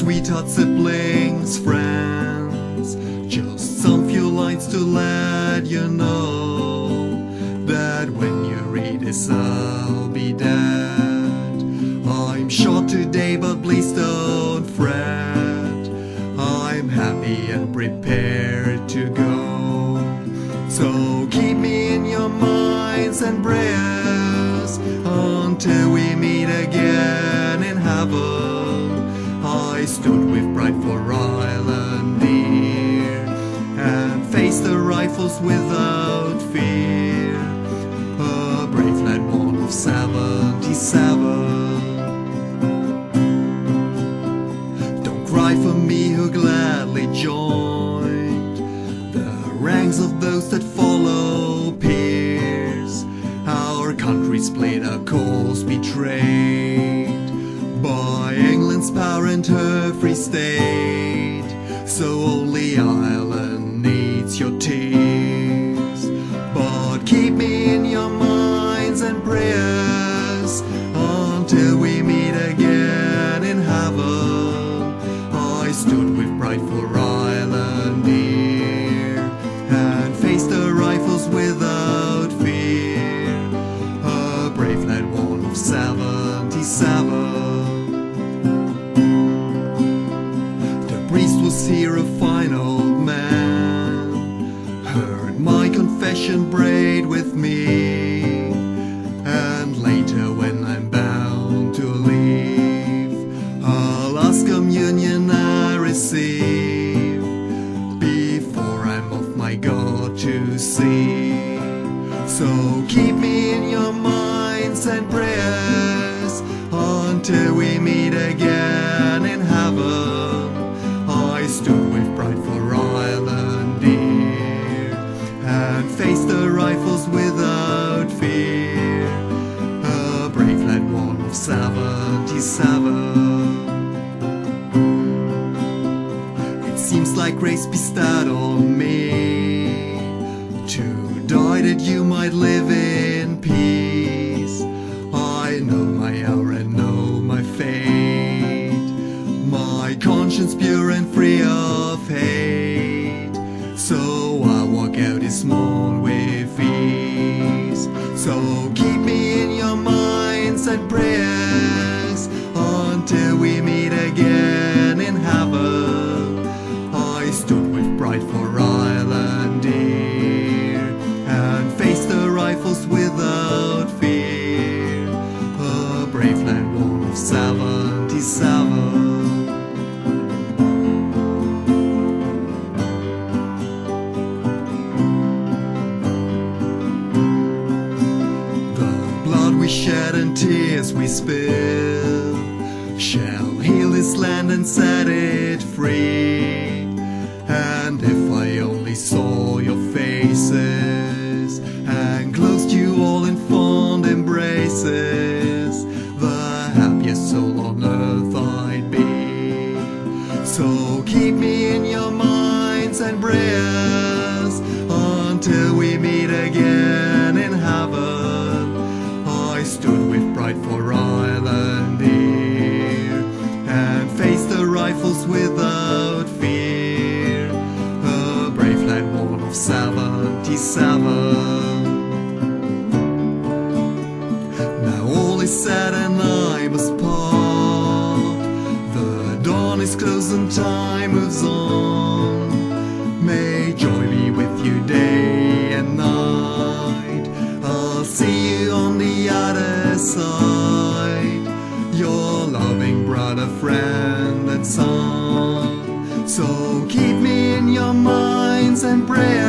sweetheart, siblings, friends. Just some few lines to let you know that when you read this I'll be dead. I'm short today, but please don't fret. I'm happy and prepared to go. So keep me in your minds and prayers until we meet again in heaven. I stood with pride for Ireland dear and faced the rifles without fear. A brave lad, one of 77. Don't cry for me who gladly joined the ranks of those that follow peers. Our country split, our cause betrayed by England's power and her free state. So only Ireland needs your tears. But keep me in your minds and prayers until we meet again in heaven. I stood with pride for Ireland dear and faced the rifles without fear. A brave lad, one of 77. The priest was here, a fine old man, heard my confession, prayed with me, and later when I'm bound to leave, I'll ask communion I receive before I'm off my God to see. So keep me in your minds and prayers until we meet again in heaven. I stood with pride for Ireland dear and faced the rifles without fear. A brave lad, one of 77. It seems like grace bestowed on me to die that you might live in peace. I know my hour and know my fate, my conscience pure and free of hate. So I walk out this morn with ease. So keep me in your minds and prayers until we meet again in heaven. I stood with pride for Ireland dear and faced the rifles without fear. A brave lad, one of 77. We shed and tears we spill shall heal this land and set it free. And if I only saw your faces and closed you all in fond embraces, the happiest soul on earth I'd be. So keep me in your minds and prayers until we meet again in heaven. I stood with pride for Ireland dear and faced the rifles without fear. A brave lad, one of 77. Now all is said and I must part. The dawn is close and time moves on. May joy be with you day and night. I'll see you on the other side, your loving brother, friend and son. So keep me in your minds and prayers